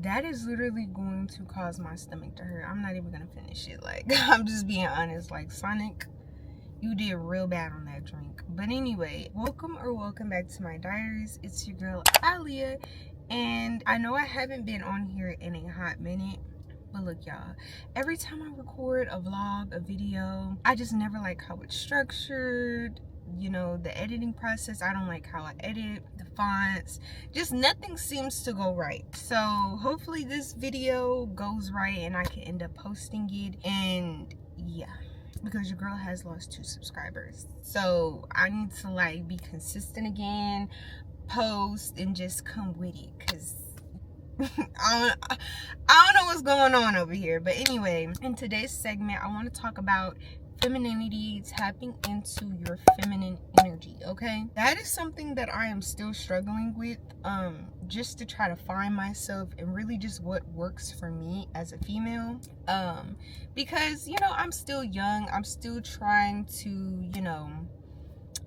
That is literally going to cause my stomach to hurt. I'm not even gonna finish it. Like, I'm just being honest. Like, Sonic, you did real bad on that drink. But anyway, welcome back to my diaries. It's your girl Aliyah, and I know I haven't been on here in a hot minute, but look, y'all, every time I record a vlog, a video, I just never like how it's structured. You know, the editing process, I don't like how I edit, the fonts, just nothing seems to go right. So hopefully this video goes right and I can end up posting it. And yeah, because your girl has lost 2 subscribers, so I need to like be consistent again, post, and just come with it, because I don't know what's going on over here. But anyway, in today's segment, I want to talk about femininity, tapping into your feminine energy. Okay, that is something that I am still struggling with, just to try to find myself and really just what works for me as a female, because, you know, I'm still young, I'm still trying to, you know,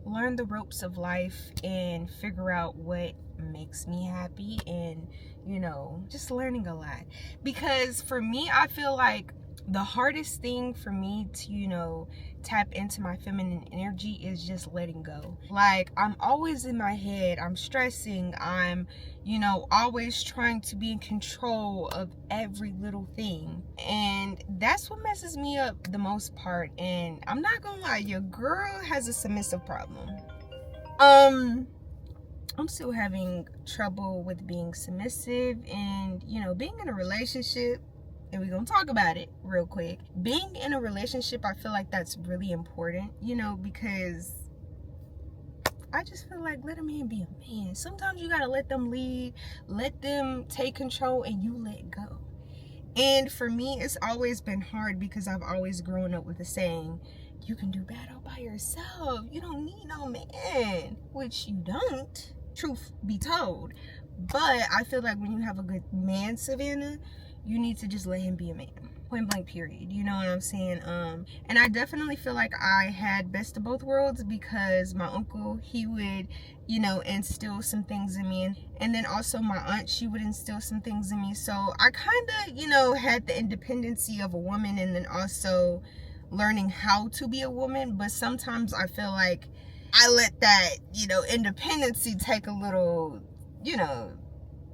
learn the ropes of life and figure out what makes me happy, and, you know, just learning a lot. Because for me, I feel like the hardest thing for me to, you know, tap into my feminine energy is just letting go. Like, I'm always in my head, I'm stressing, I'm, you know, always trying to be in control of every little thing, and that's what messes me up the most part. And I'm not gonna lie, your girl has a submissive problem. I'm still having trouble with being submissive, and, you know, being in a relationship, and we're gonna talk about it real quick. Being in a relationship, I feel like that's really important, you know, because I just feel like, let a man be a man. Sometimes you gotta let them lead, let them take control, and you let go. And for me, it's always been hard because I've always grown up with the saying, you can do bad all by yourself, you don't need no man, which you don't, truth be told. But I feel like when you have a good man, Savannah, you need to just let him be a man, point blank period. You know what I'm saying? And I definitely feel like I had best of both worlds, because my uncle, he would, you know, instill some things in me, and then also my aunt, she would instill some things in me. So I kind of, you know, had the independency of a woman, and then also learning how to be a woman. But sometimes I feel like I let that, you know, independency take a little, you know,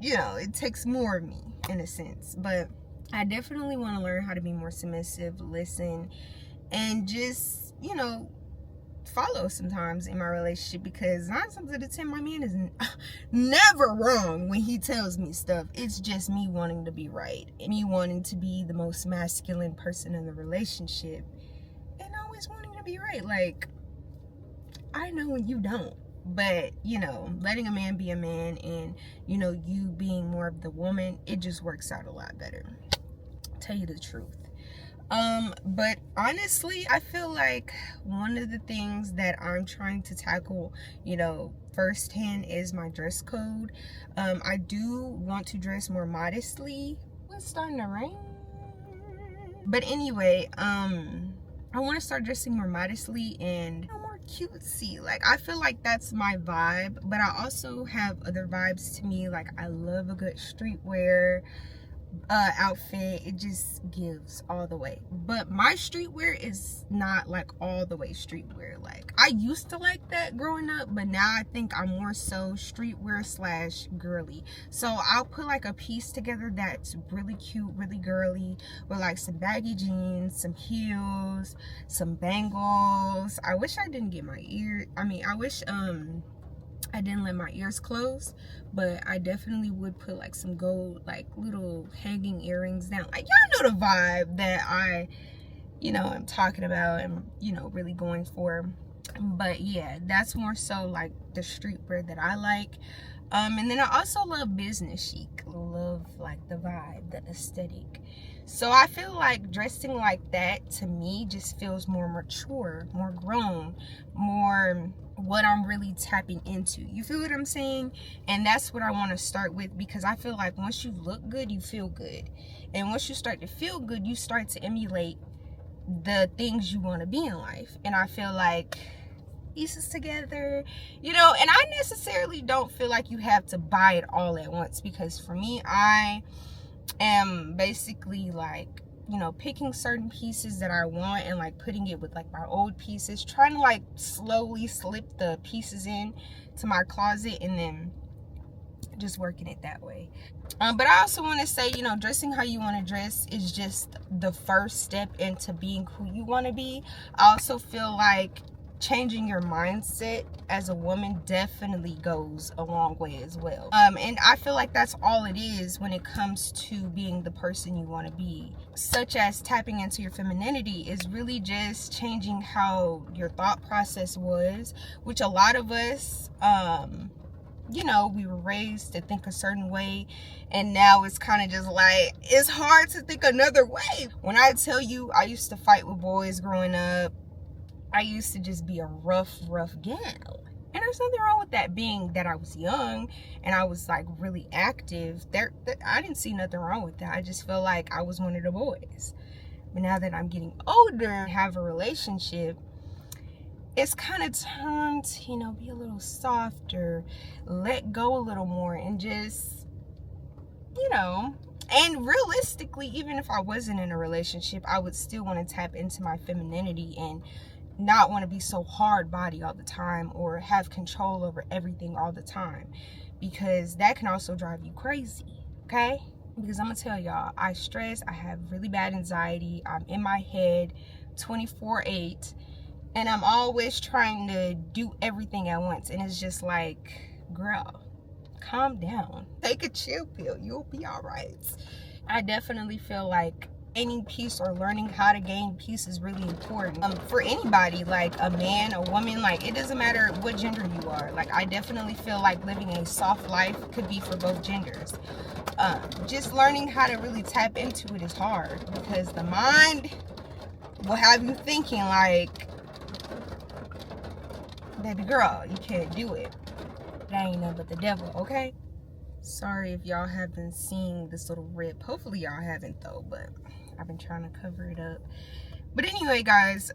it takes more of me in a sense. But I definitely want to learn how to be more submissive, listen, and just, you know, follow sometimes in my relationship, because 9 times out of 10 my man is never wrong when he tells me stuff. It's just me wanting to be right, and me wanting to be the most masculine person in the relationship, and always wanting to be right. Like, I know when you don't, but, you know, letting a man be a man, and, you know, you being more of the woman, it just works out a lot better, tell you the truth. But honestly, I feel like one of the things that I'm trying to tackle, you know, firsthand is my dress code. I do want to dress more modestly. It's starting to rain. But anyway, I want to start dressing more modestly and more cutesy. Like, I feel like that's my vibe, but I also have other vibes to me. Like, I love a good streetwear outfit. It just gives all the way. But my streetwear is not like all the way streetwear. Like, I used to like that growing up, but now I think I'm more so streetwear / girly. So I'll put like a piece together that's really cute, really girly, with like some baggy jeans, some heels, some bangles. I wish I didn't get my I wish I didn't let my ears close, but I definitely would put like some gold, like little hanging earrings down. Like, y'all know the vibe that I, you know, am talking about and, you know, really going for. But yeah, that's more so like the streetwear that I like. And then I also love business chic, love like the vibe, the aesthetic. So I feel like dressing like that, to me, just feels more mature, more grown, more what I'm really tapping into. You feel what I'm saying? And that's what I want to start with, because I feel like once you look good, you feel good. And once you start to feel good, you start to emulate the things you want to be in life. And I feel like pieces together, and I necessarily don't feel like you have to buy it all at once, because for me, I am basically like, picking certain pieces that I want and like putting it with like my old pieces, trying to like slowly slip the pieces in to my closet and then just working it that way. But I also want to say, dressing how you want to dress is just the first step into being who you want to be. I also feel like changing your mindset as a woman definitely goes a long way as well. And I feel like that's all it is when it comes to being the person you want to be, such as tapping into your femininity is really just changing how your thought process was, which a lot of us, we were raised to think a certain way, and now it's kind of just like, it's hard to think another way. When I tell you, I used to fight with boys growing up. I used to just be a rough gal. And there's nothing wrong with that, being that I was young and I was like really active. I didn't see nothing wrong with that. I just felt like I was one of the boys. But now that I'm getting older, have a relationship, it's kind of time to, be a little softer, let go a little more, and just, and realistically, even if I wasn't in a relationship, I would still want to tap into my femininity and not want to be so hard body all the time or have control over everything all the time, because that can also drive you crazy. Okay? Because I'm gonna tell y'all, I stress, I have really bad anxiety, I'm in my head 24/8, and I'm always trying to do everything at once, and it's just like, girl, calm down, take a chill pill, you'll be all right. I definitely feel like gaining peace or learning how to gain peace is really important for anybody, like a man, a woman, like it doesn't matter what gender you are. Like I definitely feel like living a soft life could be for both genders. Just learning how to really tap into it is hard, because the mind will have you thinking like, baby girl, you can't do it. That ain't nothing but the devil, okay? Sorry if y'all have been seeing this little rip. Hopefully y'all haven't though, but I've been trying to cover it up. But anyway, guys,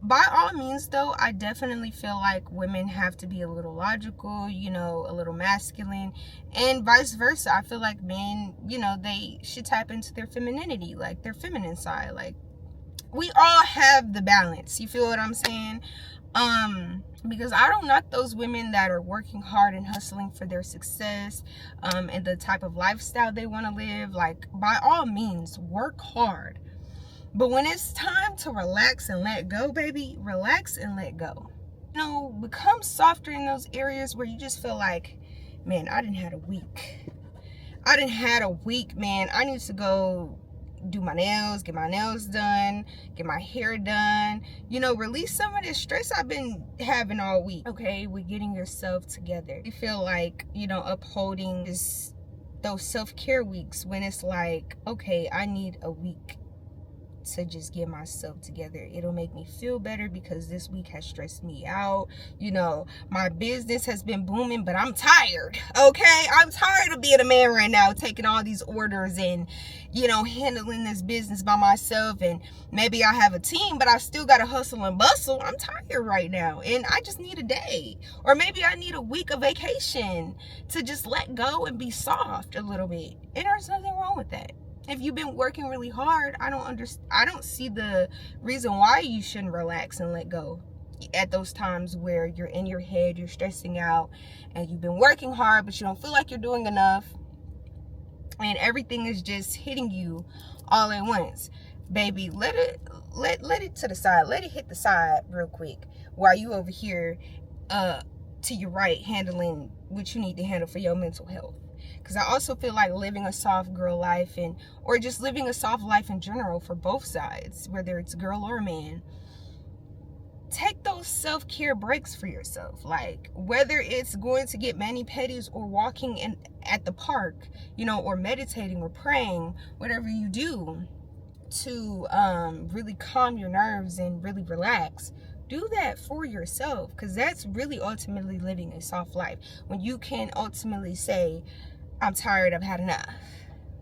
by all means though, I definitely feel like women have to be a little logical, a little masculine, and vice versa. I feel like men, they should tap into their femininity, like their feminine side. Like we all have the balance. You feel what I'm saying? Because I don't knock those women that are working hard and hustling for their success, and the type of lifestyle they want to live. Like, by all means, work hard. But when it's time to relax and let go, baby, relax and let go. Become softer in those areas where you just feel like, man, I done had a week. Man. I need to go do my nails, get my nails done, get my hair done, release some of this stress I've been having all week. Okay, with getting yourself together. You feel like, upholding those self-care weeks, when it's like, okay, I need a week to just get myself together. It'll make me feel better because this week has stressed me out. My business has been booming, but I'm tired. Okay, I'm tired of being a man right now, taking all these orders and handling this business by myself. And maybe I have a team, but I still gotta hustle and bustle. I'm tired right now, and I just need a day, or maybe I need a week of vacation to just let go and be soft a little bit. And there's nothing wrong with that. If you've been working really hard, I don't see the reason why you shouldn't relax and let go at those times where you're in your head, you're stressing out, and you've been working hard, but you don't feel like you're doing enough, and everything is just hitting you all at once. Baby, let it to the side. Let it hit the side real quick while you over here to your right handling what you need to handle for your mental health. Because I also feel like living a soft girl life, or just living a soft life in general for both sides, whether it's girl or man, take those self-care breaks for yourself. Like whether it's going to get mani-pedis or walking at the park, or meditating or praying, whatever you do to really calm your nerves and really relax. Do that for yourself, because that's really ultimately living a soft life. When you can ultimately say, I'm tired, I've had enough.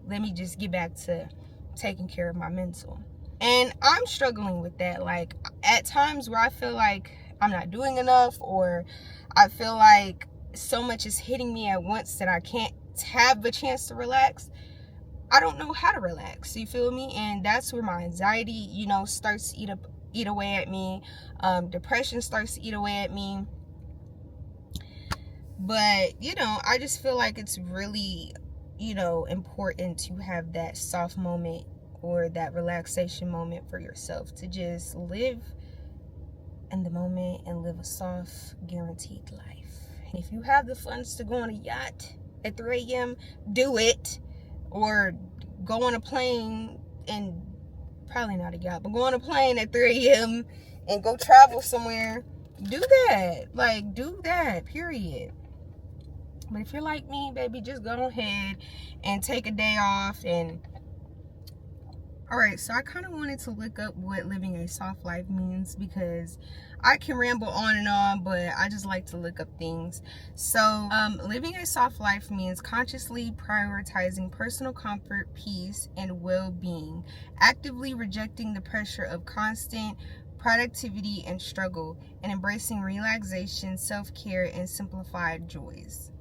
Let me just get back to taking care of my mental. And I'm struggling with that. Like at times where I feel like I'm not doing enough, or I feel like so much is hitting me at once that I can't have a chance to relax, I don't know how to relax. You feel me? And that's where my anxiety, you know, starts to eat away at me. Depression starts to eat away at me. But, you know, I just feel like it's really, you know, important to have that soft moment or that relaxation moment for yourself, to just live in the moment and live a soft, guaranteed life. If you have the funds to go on a yacht at 3 a.m., do it. Or go on a plane, and probably not a yacht, but go on a plane at 3 a.m. and go travel somewhere. Do that. Like, do that, period. But if you're like me, baby, just go ahead and take a day off. And alright, so I kind of wanted to look up what living a soft life means, because I can ramble on and on, but I just like to look up things. So living a soft life means consciously prioritizing personal comfort, peace, and well-being, actively rejecting the pressure of constant productivity and struggle, and embracing relaxation, self-care, and simplified joys.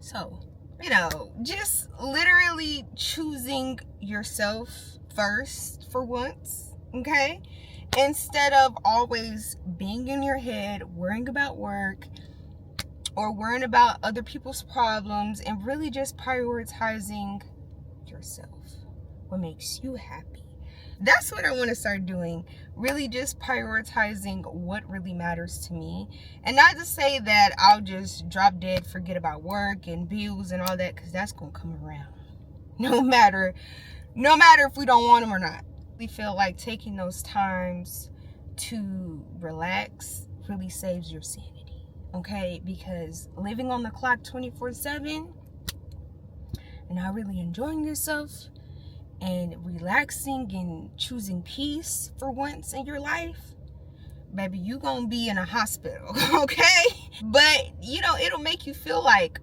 So, you know, just literally choosing yourself first for once, okay? Instead of always being in your head, worrying about work or worrying about other people's problems, and really just prioritizing yourself, what makes you happy. That's what I want to start doing. Really just prioritizing what really matters to me. And not to say that I'll just drop dead, forget about work and bills and all that, because that's going to come around. No matter if we don't want them or not. We feel like taking those times to relax really saves your sanity. Okay? Because living on the clock 24/7 and not really enjoying yourself and relaxing and choosing peace for once in your life, baby, you gonna be in a hospital, okay? But, you know, it'll make you feel like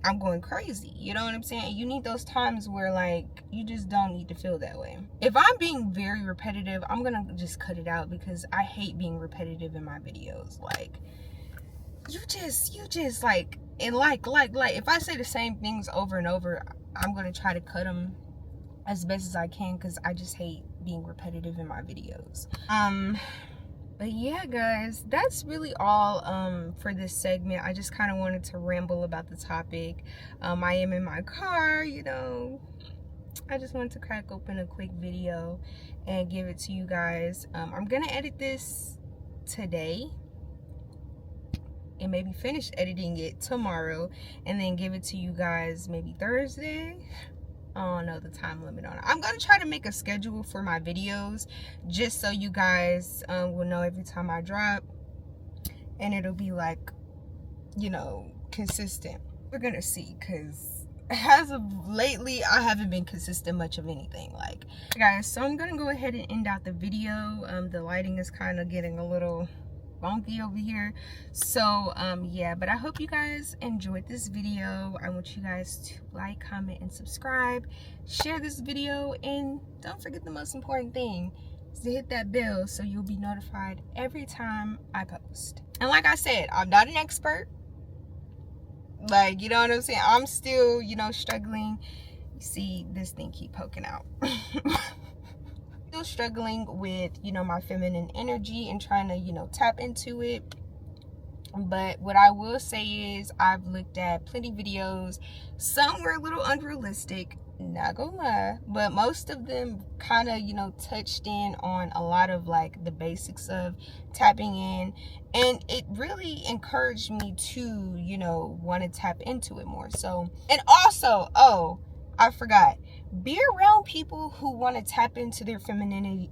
I'm going crazy. You know what I'm saying? You need those times where, like, you just don't need to feel that way. If I'm being very repetitive, I'm gonna just cut it out, because I hate being repetitive in my videos. Like, you just like, and like, if I say the same things over and over, I'm gonna try to cut them as best as I can, because I just hate being repetitive in my videos. But yeah, guys, that's really all for this segment. I just kind of wanted to ramble about the topic. I am in my car, you know. I just wanted to crack open a quick video and give it to you guys. I'm gonna edit this today and maybe finish editing it tomorrow, and then give it to you guys maybe Thursday. I don't know the time limit on it. I'm going to try to make a schedule for my videos, just so you guys will know every time I drop, and it'll be like, you know, consistent. We're going to see, because as of lately, I haven't been consistent much of anything. Like, guys, so I'm going to go ahead and end out the video. The lighting is kind of getting a little wonky over here, so yeah, but I hope you guys enjoyed this video. I want you guys to like, comment, and subscribe, share this video, and don't forget the most important thing is to hit that bell so you'll be notified every time I post. And like I said, I'm not an expert, like, you know what I'm saying? I'm still, you know, struggling. You see this thing keep poking out. Still struggling with, you know, my feminine energy and trying to, you know, tap into it. But what I will say is I've looked at plenty videos. Some were a little unrealistic, not gonna lie, but most of them kind of, you know, touched in on a lot of like the basics of tapping in, and it really encouraged me to, you know, want to tap into it more. So, and also, oh, I forgot, be around people who want to tap into their feminine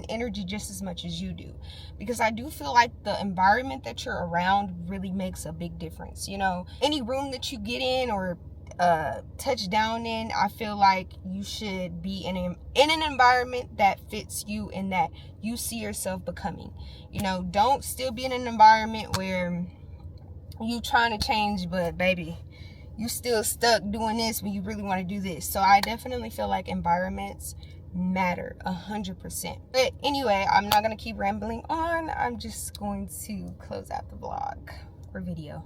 energy just as much as you do, because I do feel like the environment that you're around really makes a big difference. You know, any room that you get in or touch down in, I feel like you should be in an environment that fits you and that you see yourself becoming. You know, don't still be in an environment where you trying to change, but baby, you still stuck doing this when you really want to do this. So I definitely feel like environments matter 100%. But anyway, I'm not gonna keep rambling on. I'm just going to close out the vlog or video.